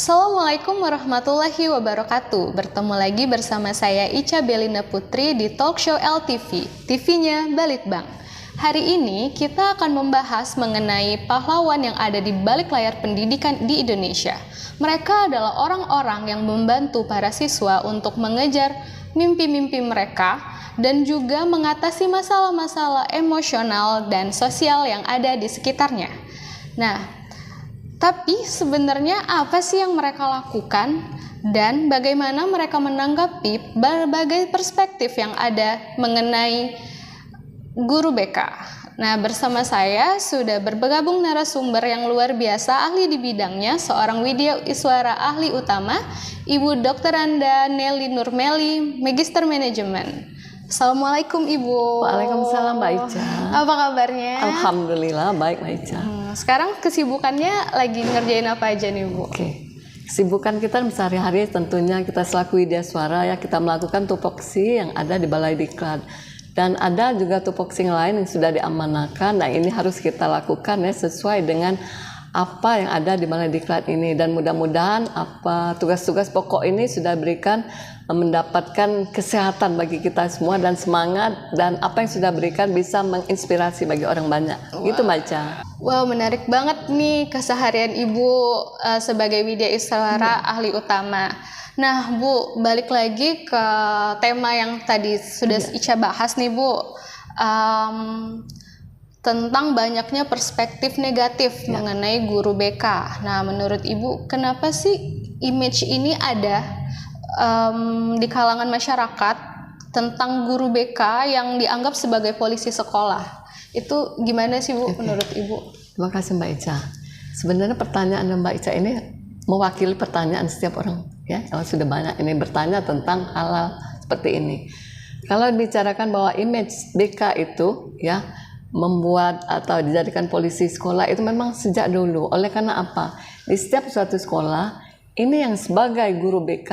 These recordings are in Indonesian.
Assalamualaikum warahmatullahi wabarakatuh. Bertemu lagi bersama saya Ica Belinda Putri di Talkshow LTV, TV-nya Balitbang. Hari ini kita akan membahas mengenai pahlawan yang ada di balik layar pendidikan di Indonesia. Mereka adalah orang-orang yang membantu para siswa untuk mengejar mimpi-mimpi mereka dan juga mengatasi masalah-masalah emosional dan sosial yang ada di sekitarnya. Nah, tapi sebenarnya apa sih yang mereka lakukan dan bagaimana mereka menanggapi berbagai perspektif yang ada mengenai guru BK? Nah, bersama saya sudah bergabung narasumber yang luar biasa, ahli di bidangnya, seorang Widya Iswara ahli utama, Ibu Dr. Anda Nelly Nurmeli, Magister Manajemen. Assalamualaikum Ibu. Waalaikumsalam Mbak Ica. Apa kabarnya? Alhamdulillah baik Mbak Ica. Sekarang kesibukannya lagi ngerjain apa aja nih Bu? Oke. Kesibukan kita sehari-hari tentunya kita selaku Widya Iswara ya, kita melakukan tupoksi yang ada di Balai Diklat. Dan ada juga tupoksi yang lain yang sudah diamanahkan. Nah, ini harus kita lakukan ya sesuai dengan apa yang ada di Balai Diklat ini, dan mudah-mudahan apa tugas-tugas pokok ini sudah berikan mendapatkan kesehatan bagi kita semua dan semangat, dan apa yang sudah berikan bisa menginspirasi bagi orang banyak. Gitu Mbak Ica. Wow, menarik banget nih keseharian Ibu sebagai Widya Iswara ahli utama. Nah Bu, balik lagi ke tema yang tadi sudah Ica bahas nih Bu, tentang banyaknya perspektif negatif mengenai guru BK. Nah, menurut Ibu, kenapa sih image ini ada di kalangan masyarakat tentang guru BK yang dianggap sebagai polisi sekolah? Itu gimana sih Bu menurut Ibu? Terima kasih Mbak Ica. Sebenarnya pertanyaan Mbak Ica ini mewakili pertanyaan setiap orang ya, yang sudah banyak ini bertanya tentang hal-hal seperti ini. Kalau dibicarakan bahwa image BK itu ya membuat atau dijadikan polisi sekolah itu memang sejak dulu. Oleh karena apa? Di setiap suatu sekolah ini yang sebagai guru BK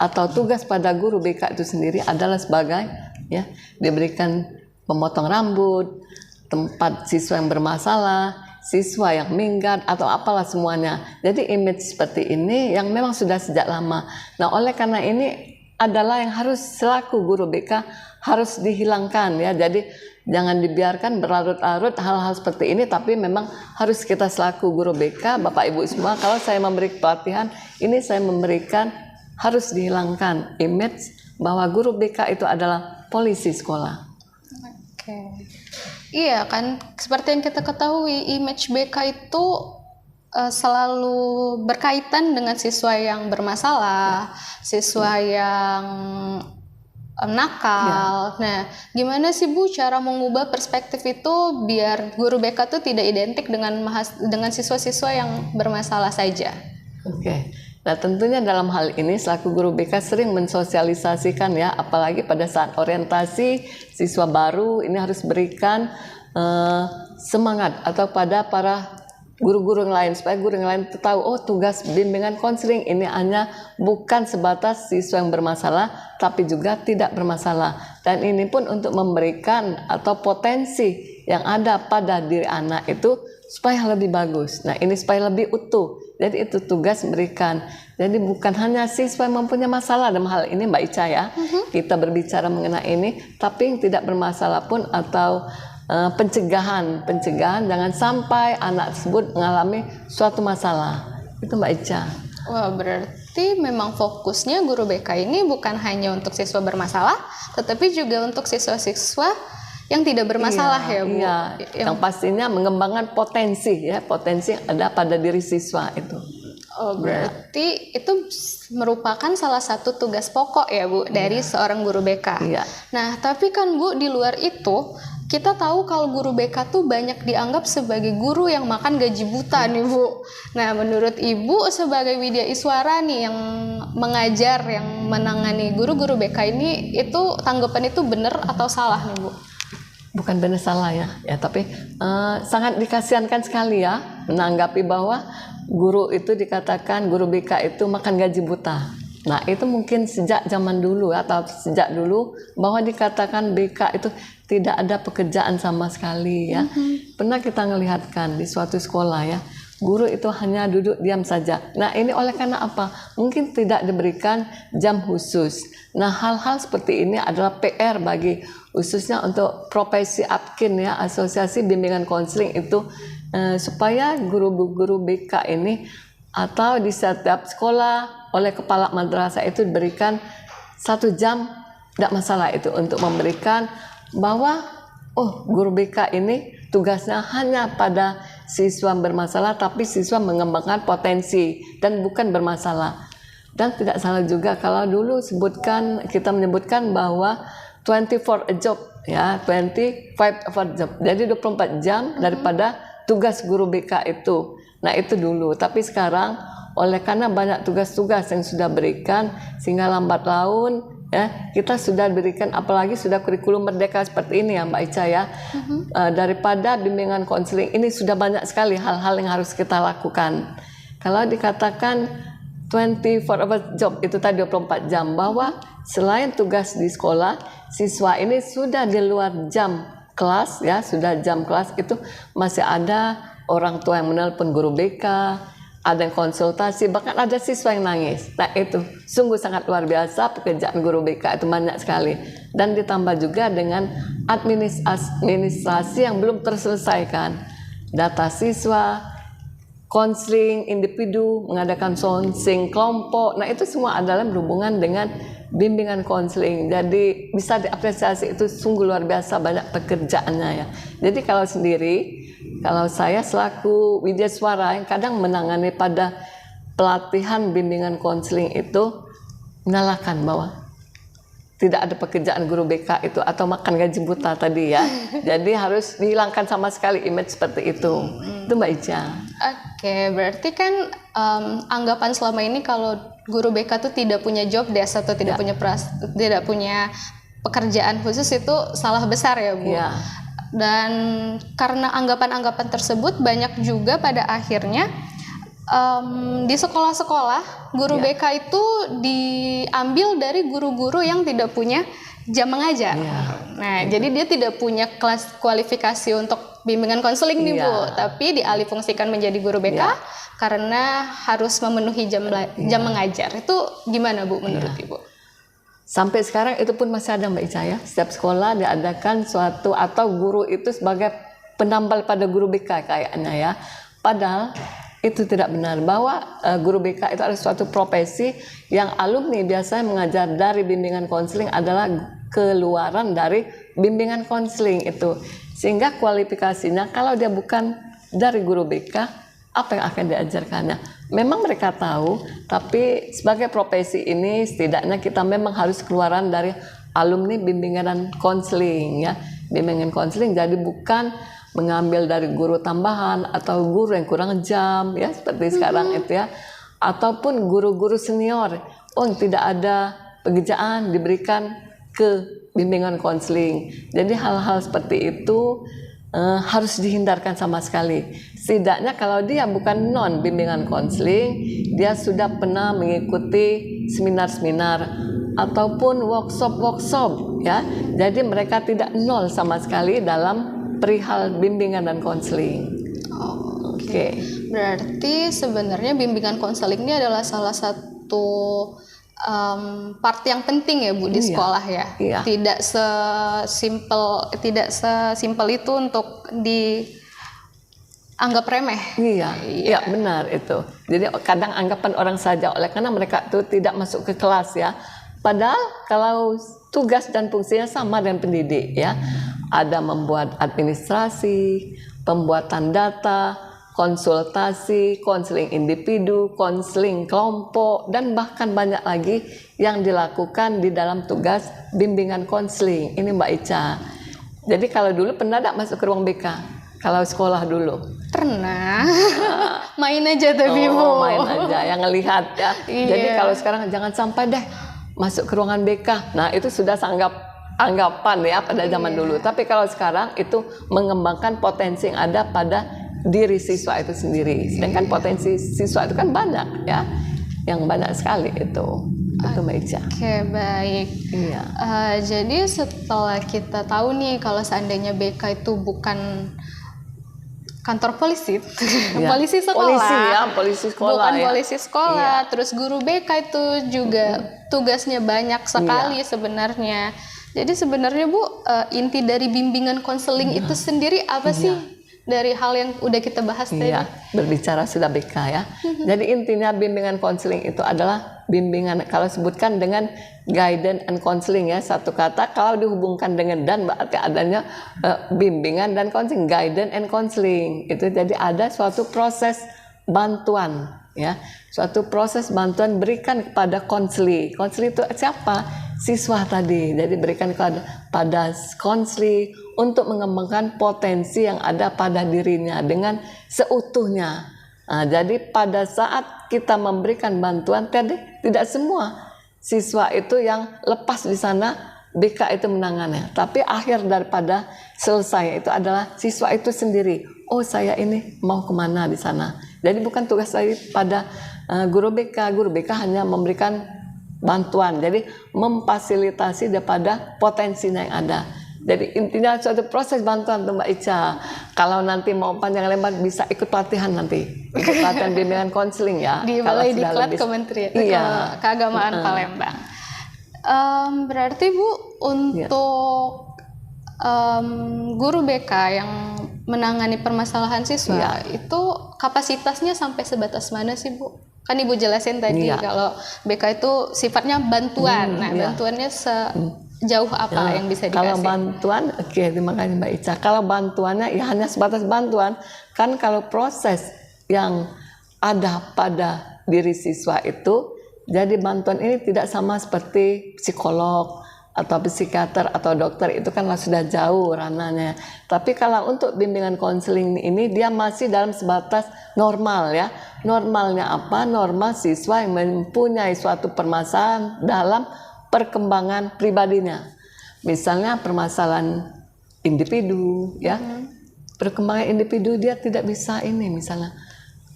atau tugas pada guru BK itu sendiri adalah sebagai ya diberikan pemotong rambut, tempat siswa yang bermasalah, siswa yang minggat atau apalah semuanya. Jadi image seperti ini yang memang sudah sejak lama. Nah, oleh karena ini adalah yang harus selaku guru BK harus dihilangkan ya. Jadi jangan dibiarkan berlarut-larut hal-hal seperti ini, tapi memang harus kita selaku guru BK, Bapak Ibu semua, kalau saya memberi pelatihan, ini saya memberikan harus dihilangkan image bahwa guru BK itu adalah polisi sekolah. Oke. Iya kan, seperti yang kita ketahui, image BK itu selalu berkaitan dengan siswa yang bermasalah, siswa yang nakal. Nah, gimana sih Bu cara mengubah perspektif itu biar guru BK itu tidak identik dengan siswa-siswa yang bermasalah saja? Oke. Nah, tentunya dalam hal ini selaku guru BK sering mensosialisasikan ya, apalagi pada saat orientasi siswa baru ini harus berikan semangat atau pada para guru-guru yang lain supaya guru yang lain tahu oh tugas bimbingan konseling ini hanya bukan sebatas siswa yang bermasalah tapi juga tidak bermasalah, dan ini pun untuk memberikan atau potensi yang ada pada diri anak itu supaya lebih bagus. Nah, ini supaya lebih utuh. Jadi itu tugas memberikan. Jadi bukan hanya siswa yang mempunyai masalah dalam hal ini Mbak Ica ya. Kita berbicara mengenai ini, tapi yang tidak bermasalah pun atau pencegahan jangan sampai anak tersebut mengalami suatu masalah. Itu Mbak Ica. Wah, berarti memang fokusnya guru BK ini bukan hanya untuk siswa bermasalah, tetapi juga untuk siswa-siswa yang tidak bermasalah ya Bu. Iya. Yang pastinya mengembangkan potensi ya, potensi yang ada pada diri siswa itu. Oh, berarti itu merupakan salah satu tugas pokok ya Bu dari seorang guru BK. Iya. Nah, tapi kan Bu di luar itu kita tahu kalau guru BK tuh banyak dianggap sebagai guru yang makan gaji buta nih Bu. Nah, menurut Ibu sebagai Widya Iswara nih yang mengajar, yang menangani guru-guru BK ini, itu tanggapan itu benar atau salah nih Bu? Bukan benar salah ya, tapi sangat dikasihankan sekali ya menanggapi bahwa guru itu dikatakan guru BK itu makan gaji buta. Nah, itu mungkin sejak zaman dulu atau sejak dulu bahwa dikatakan BK itu tidak ada pekerjaan sama sekali ya. Pernah kita ngelihatkan di suatu sekolah ya, guru itu hanya duduk diam saja. Nah, ini oleh karena apa? Mungkin tidak diberikan jam khusus. Nah, hal-hal seperti ini adalah PR bagi khususnya untuk profesi ABKIN ya, Asosiasi Bimbingan Konseling itu supaya guru-guru BK ini atau di setiap sekolah oleh kepala madrasah itu diberikan 1 jam, tidak masalah itu untuk memberikan bahwa guru BK ini tugasnya hanya pada siswa bermasalah, tapi siswa mengembangkan potensi dan bukan bermasalah. Dan tidak salah juga kalau dulu kita menyebutkan bahwa 24 a job ya, 25 of a job. Jadi 24 jam daripada tugas guru BK itu. Nah, itu dulu. Tapi sekarang oleh karena banyak tugas-tugas yang sudah berikan sehingga lambat laun ya, kita sudah berikan, apalagi sudah kurikulum merdeka seperti ini ya Mbak Ica ya. Daripada bimbingan konseling ini sudah banyak sekali hal-hal yang harus kita lakukan. Kalau dikatakan 24 hour job itu tadi 24 jam, bahwa selain tugas di sekolah, siswa ini sudah di luar jam kelas ya, sudah jam kelas itu masih ada orang tua yang menelpon guru BK, ada yang konsultasi, bahkan ada siswa yang nangis. Nah, itu sungguh sangat luar biasa pekerjaan guru BK itu, banyak sekali. Dan ditambah juga dengan administrasi yang belum terselesaikan. Data siswa, konseling individu, mengadakan konseling kelompok. Nah, itu semua adalah berhubungan dengan bimbingan konseling. Jadi bisa diapresiasi, itu sungguh luar biasa banyak pekerjaannya ya. Jadi kalau saya selaku widyaswara yang kadang menangani pada pelatihan bimbingan konseling itu, menyalahkan bahwa tidak ada pekerjaan guru BK itu atau makan gaji buta tadi ya. Jadi harus dihilangkan sama sekali image seperti itu. Itu Mbak Ica. Oke, berarti kan anggapan selama ini kalau guru BK itu tidak punya job desk atau tidak punya pekerjaan khusus, itu salah besar ya Bu. Ya. Dan karena anggapan-anggapan tersebut, banyak juga pada akhirnya di sekolah-sekolah guru BK itu diambil dari guru-guru yang tidak punya jam mengajar. Nah, jadi dia tidak punya kelas kualifikasi untuk bimbingan konseling nih Bu, tapi dialihfungsikan menjadi guru BK karena harus memenuhi jam mengajar. Itu gimana Bu menurut Ibu? Sampai sekarang itu pun masih ada Mbak Ica ya. Setiap sekolah diadakan suatu atau guru itu sebagai penambal pada guru BK kayaknya ya. Padahal itu tidak benar, bahwa guru BK itu adalah suatu profesi yang alumni biasanya mengajar dari bimbingan konseling adalah keluaran dari bimbingan konseling itu. Sehingga kualifikasinya kalau dia bukan dari guru BK, apa yang akan diajarkannya? Memang mereka tahu, tapi sebagai profesi ini setidaknya kita memang harus keluaran dari alumni bimbingan konseling ya. Bimbingan konseling, jadi bukan mengambil dari guru tambahan atau guru yang kurang jam ya, seperti sekarang itu ya. Ataupun guru-guru senior, tidak ada pekerjaan diberikan ke bimbingan konseling. Jadi hal-hal seperti itu harus dihindarkan sama sekali. Setidaknya kalau dia bukan non bimbingan konseling, dia sudah pernah mengikuti seminar-seminar ataupun workshop ya. Jadi mereka tidak nol sama sekali dalam perihal bimbingan dan konseling. Oke. Berarti sebenarnya bimbingan konseling ini adalah salah satu part yang penting ya Bu di sekolah ya. Tidak sesimpel itu untuk dianggap remeh. Iya, benar itu. Jadi kadang anggapan orang saja oleh karena mereka itu tidak masuk ke kelas ya. Padahal kalau tugas dan fungsinya sama dengan pendidik ya. Ada membuat administrasi, pembuatan data, konsultasi, konseling individu, konseling kelompok, dan bahkan banyak lagi yang dilakukan di dalam tugas bimbingan konseling. Ini Mbak Ica. Jadi kalau dulu pernah tidak masuk ke ruang BK? Kalau sekolah dulu? Pernah. Main aja tapi Bu. Main aja, yang ngelihat ya. Jadi kalau sekarang jangan sampai deh masuk ke ruangan BK. Nah, itu sudah anggapan ya pada zaman dulu. Tapi kalau sekarang itu mengembangkan potensi yang ada pada diri siswa itu sendiri. Sedangkan potensi siswa itu kan banyak ya, yang banyak sekali itu Mbak Ica. Oke, baik. Iya. Jadi setelah kita tahu nih kalau seandainya BK itu bukan kantor polisi, Ya. polisi sekolah, polisi sekolah bukan ya. polisi sekolah, terus guru BK itu juga tugasnya banyak sekali sebenarnya. Jadi sebenarnya Bu, inti dari bimbingan konseling itu sendiri apa sih? Dari hal yang udah kita bahas tadi. Iya, berbicara sudah BK ya. Jadi intinya bimbingan konseling itu adalah bimbingan, kalau sebutkan dengan guidance and counseling ya, satu kata. Kalau dihubungkan dengan dan berarti adanya bimbingan dan konseling, guidance and counseling. Itu jadi ada suatu proses bantuan ya, suatu proses bantuan berikan kepada konseli. Konseli itu siapa? Siswa tadi. Jadi berikan pada konseli untuk mengembangkan potensi yang ada pada dirinya dengan seutuhnya. Nah, jadi pada saat kita memberikan bantuan tadi, tidak semua siswa itu yang lepas di sana BK itu menangannya, tapi akhir daripada selesai itu adalah siswa itu sendiri. Oh, saya ini mau kemana di sana. Jadi bukan tugas saya pada guru BK. Guru BK hanya memberikan bantuan, jadi memfasilitasi daripada potensinya yang ada. Jadi intinya suatu proses bantuan tuh Mbak Ica. Kalau nanti mau panjang lebar bisa ikut pelatihan nanti, ikut pelatihan bimbingan konseling ya. Di Balai Diklat Kementerian Keagamaan Palembang. Berarti Bu, untuk guru BK yang menangani permasalahan siswa itu kapasitasnya sampai sebatas mana sih Bu? Kan Ibu jelasin tadi kalau BK itu sifatnya bantuan. Bantuannya sejauh apa yang bisa dikasih? Kalau bantuan, terima kasih Mbak Ica. Kalau bantuannya ya hanya sebatas bantuan. Kan kalau proses yang ada pada diri siswa itu, jadi bantuan ini tidak sama seperti psikolog atau psikiater atau dokter, itu kan sudah jauh ranahnya. Tapi kalau untuk bimbingan konseling ini dia masih dalam sebatas normal ya. Normalnya apa? Normal siswa yang mempunyai suatu permasalahan dalam perkembangan pribadinya. Misalnya permasalahan individu ya. Perkembangan individu dia tidak bisa ini misalnya.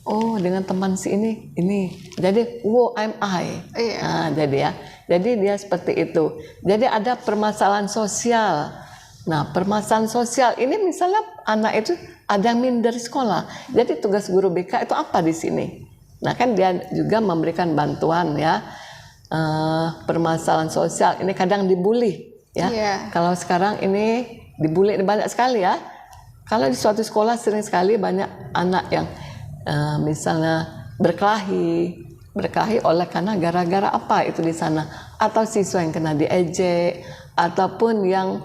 Oh, dengan teman si ini. Jadi, who am I? Nah, jadi ya. Jadi dia seperti itu. Jadi ada permasalahan sosial. Nah, permasalahan sosial ini misalnya anak itu ada yang minder sekolah. Jadi tugas guru BK itu apa di sini? Nah, kan dia juga memberikan bantuan ya. Permasalahan sosial ini kadang dibully ya. Kalau sekarang ini dibully banyak sekali ya. Kalau di suatu sekolah sering sekali banyak anak yang misalnya berkelahi oleh karena gara-gara apa itu di sana, atau siswa yang kena diejek, ataupun yang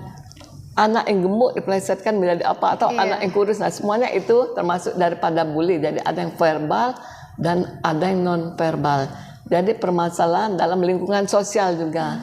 anak yang gemuk dipelesetkan menjadi apa, atau anak yang kurus. Nah, semuanya itu termasuk daripada bully. Jadi ada yang verbal dan ada yang non verbal. Jadi permasalahan dalam lingkungan sosial juga.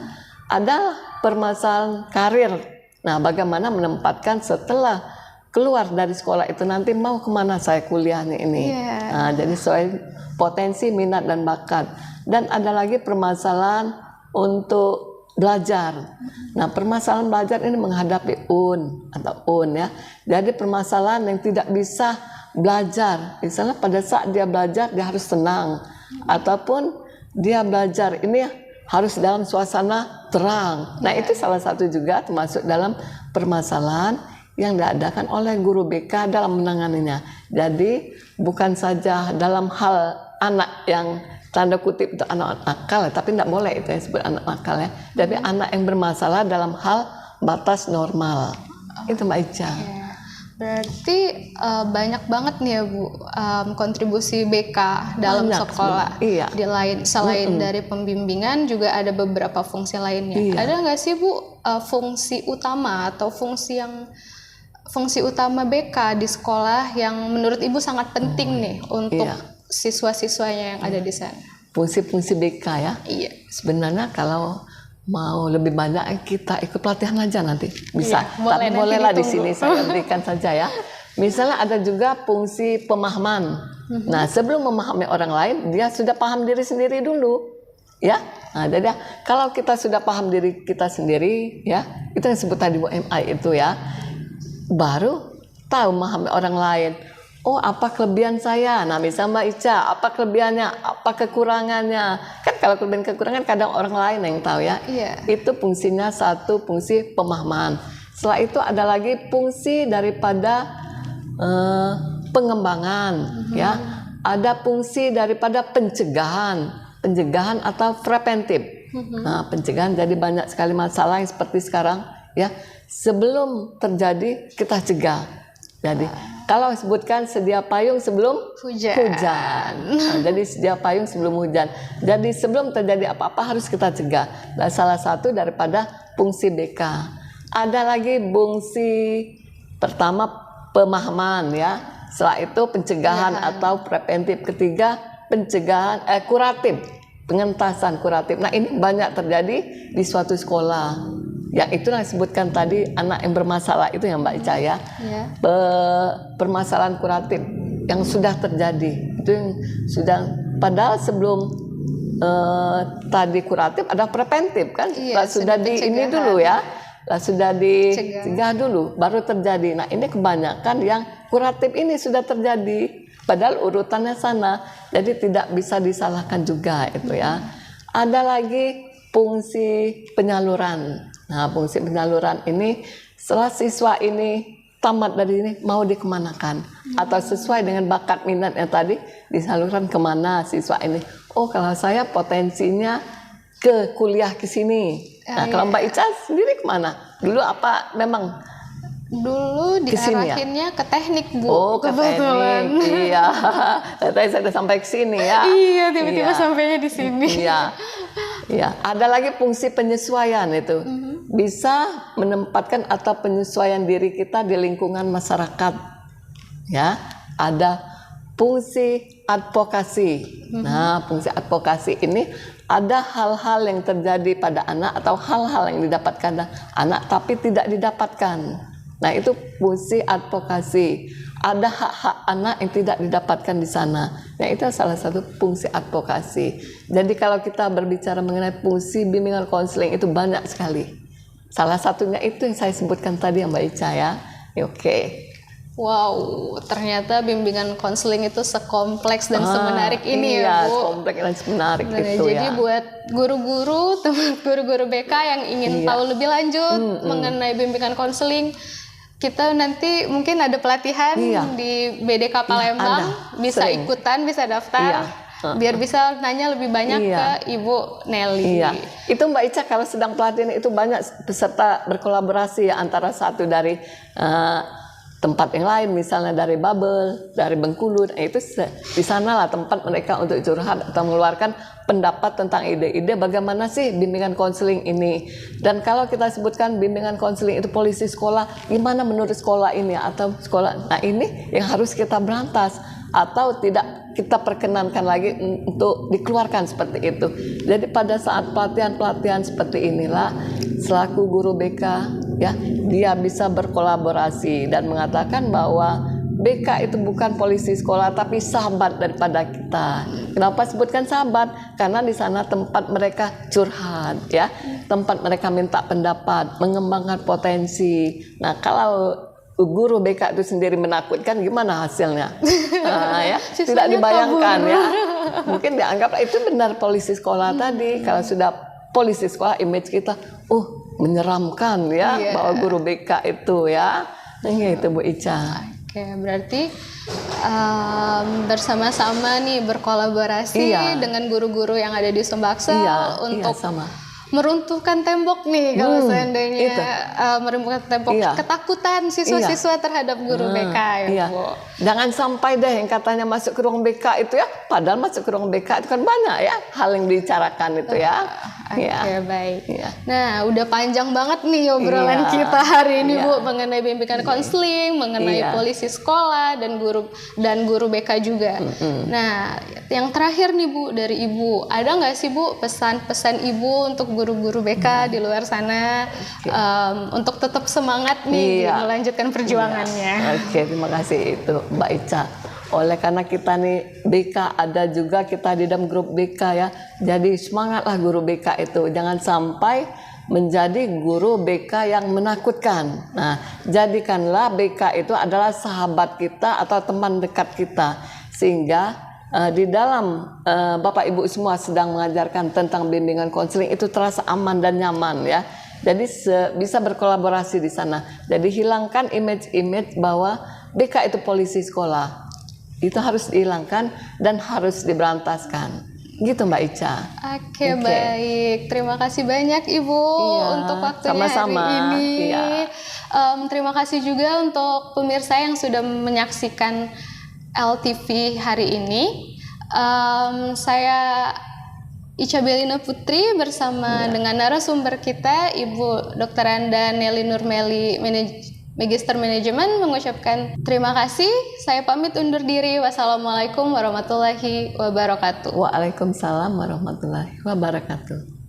Ada permasalahan karir. Nah, bagaimana menempatkan setelah keluar dari sekolah itu nanti mau kemana saya kuliahnya ini. Nah, jadi soal potensi, minat dan bakat. Dan ada lagi permasalahan untuk belajar. Nah, permasalahan belajar ini menghadapi UN ya. Jadi permasalahan yang tidak bisa belajar. Misalnya pada saat dia belajar dia harus tenang, ataupun dia belajar ini harus dalam suasana terang. Nah, itu salah satu juga termasuk dalam permasalahan yang diadakan oleh guru BK dalam menanganinya. Jadi bukan saja dalam hal anak yang tanda kutip itu anak nakal, tapi tidak boleh itu yang disebut anak nakal ya. Jadi anak yang bermasalah dalam hal batas normal. Itu Mbak Ica. Berarti banyak banget nih ya Bu, kontribusi BK dalam sekolah. Selain dari pembimbingan juga ada beberapa fungsi lainnya. Ada nggak sih Bu fungsi utama atau fungsi utama BK di sekolah yang menurut Ibu sangat penting nih untuk siswa-siswanya yang ada di sana? Fungsi-fungsi BK ya? Iya. Sebenarnya kalau mau lebih banyak kita ikut pelatihan aja nanti bisa. Tapi bolehlah di sini saya berikan saja ya. Misalnya ada juga fungsi pemahaman. Nah, sebelum memahami orang lain, dia sudah paham diri sendiri dulu. Ya, nah, jadi kalau kita sudah paham diri kita sendiri, ya, itu yang disebut tadi WMI itu ya. Baru tahu memahami orang lain. Oh, apa kelebihan saya? Nah, misalnya Mbak Ica, apa kelebihannya, apa kekurangannya? Kan kalau kelebihan kekurangan kadang orang lain yang tahu ya. Itu fungsinya satu, fungsi pemahaman. Setelah itu ada lagi fungsi daripada pengembangan, ya. Ada fungsi daripada pencegahan atau preventif. Nah, pencegahan jadi banyak sekali masalah yang seperti sekarang, ya. Sebelum terjadi kita cegah. Jadi kalau sebutkan sedia payung sebelum hujan. Nah, jadi sedia payung sebelum hujan. Jadi sebelum terjadi apa-apa harus kita cegah. Dan salah satu daripada fungsi BK. Ada lagi fungsi pertama pemahaman, ya. Setelah itu pencegahan atau preventif. Ketiga pencegahan kuratif, pengentasan kuratif. Nah, ini banyak terjadi di suatu sekolah. Yang itulah disebutkan tadi anak yang bermasalah itu yang Mbak Ica, ya. Permasalahan kuratif yang sudah terjadi itu yang sudah, padahal sebelum tadi kuratif ada preventif kan, sudah di ini dulu, ya. Sudah dicegah dulu baru terjadi. Nah, ini kebanyakan yang kuratif ini sudah terjadi padahal urutannya sana, jadi tidak bisa disalahkan juga itu, ya. Ada lagi fungsi penyaluran. Nah, fungsi penyaluran ini setelah siswa ini tamat dari ini mau dikemanakan atau sesuai dengan bakat minat yang tadi disalurkan kemana siswa ini. Oh, kalau saya potensinya ke kuliah ke sini. Nah, kalau Mbak Ica sendiri kemana? Dulu apa memang? Dulu diarahinnya ke teknik, Bu. Oh, ke teknik. Iya. Tadi saya sudah sampai ke sini, ya. Iya, tiba-tiba sampainya di sini. Iya. Iya, ada lagi fungsi penyesuaian itu. Bisa menempatkan atau penyesuaian diri kita di lingkungan masyarakat. Ya, ada fungsi advokasi. Nah, fungsi advokasi ini ada hal-hal yang terjadi pada anak atau hal-hal yang didapatkan anak tapi tidak didapatkan. Nah, itu fungsi advokasi. Ada hak-hak anak yang tidak didapatkan di sana. Nah, itu salah satu fungsi advokasi. Jadi kalau kita berbicara mengenai fungsi bimbingan konseling itu banyak sekali. Salah satunya itu yang saya sebutkan tadi, Mbak Ica, ya. Oke. Wow, ternyata bimbingan konseling itu sekompleks dan semenarik ini, ya, Bu. Sekompleks dan semenarik itu, jadi buat guru-guru, teman guru-guru BK yang ingin tahu lebih lanjut mengenai bimbingan konseling, kita nanti mungkin ada pelatihan di BDK Palembang, bisa ikutan, bisa daftar, biar bisa nanya lebih banyak ke Ibu Nelly. Iya. Itu Mbak Ica kalau sedang pelatihan itu banyak peserta berkolaborasi, ya, antara satu dari tempat yang lain, misalnya dari Babel, dari Bengkulu. Nah, itu di sanalah tempat mereka untuk curhat atau mengeluarkan pendapat tentang ide-ide bagaimana sih bimbingan konseling ini. Dan kalau kita sebutkan bimbingan konseling itu polisi sekolah, gimana menurut sekolah ini atau sekolah. Nah, ini yang harus kita berantas atau tidak kita perkenankan lagi untuk dikeluarkan seperti itu. Jadi pada saat pelatihan-pelatihan seperti inilah selaku guru BK, ya, dia bisa berkolaborasi dan mengatakan bahwa BK itu bukan polisi sekolah tapi sahabat daripada kita. Kenapa sebutkan sahabat? Karena di sana tempat mereka curhat, ya, tempat mereka minta pendapat, mengembangkan potensi. Nah, kalau guru BK itu sendiri menakutkan, gimana hasilnya? Ya, tidak dibayangkan, ya. Mungkin dianggap itu benar polisi sekolah tadi. Kalau sudah polisi sekolah, image kita, menyeramkan, ya, bahwa guru BK itu, ya. Nah, itu Bu Ica. Oke, berarti bersama-sama nih berkolaborasi dengan guru-guru yang ada di Sumbaksel untuk meruntuhkan tembok nih, kalau seandainya meruntuhkan tembok ketakutan siswa-siswa terhadap guru BK, ya, Bu. Jangan sampai deh yang katanya masuk ke ruang BK itu, ya, padahal masuk ke ruang BK itu kan banyak, ya, hal yang dibicarakan itu, ya. Oke, baik. Nah, udah panjang banget nih obrolan kita hari ini, Bu, mengenai bimbingan konseling, mengenai polisi sekolah dan guru BK juga. Nah, yang terakhir nih, Bu, dari Ibu, ada nggak sih, Bu, pesan-pesan Ibu untuk guru-guru BK di luar sana untuk tetap semangat nih melanjutkan perjuangannya? Oke, terima kasih itu Mbak Ica. Oleh karena kita nih BK ada juga kita di dalam grup BK, ya. Jadi semangatlah guru BK itu. Jangan sampai menjadi guru BK yang menakutkan. Nah, jadikanlah BK itu adalah sahabat kita atau teman dekat kita. Sehingga di dalam Bapak Ibu semua sedang mengajarkan tentang bimbingan konseling itu terasa aman dan nyaman, ya. Jadi bisa berkolaborasi di sana. Jadi hilangkan image-image bahwa BK itu polisi sekolah. Itu harus dihilangkan dan harus diberantaskan. Gitu Mbak Ica. Oke, baik. Terima kasih banyak Ibu untuk waktunya sama-sama. hari ini. Iya. Terima kasih juga untuk pemirsa yang sudah menyaksikan LTV hari ini. Saya Ica Belina Putri bersama dengan narasumber kita Ibu Dr. Anda Nelly Nurmeli, Magister Manajemen, mengucapkan terima kasih. Saya pamit undur diri. Wassalamualaikum warahmatullahi wabarakatuh. Waalaikumsalam warahmatullahi wabarakatuh.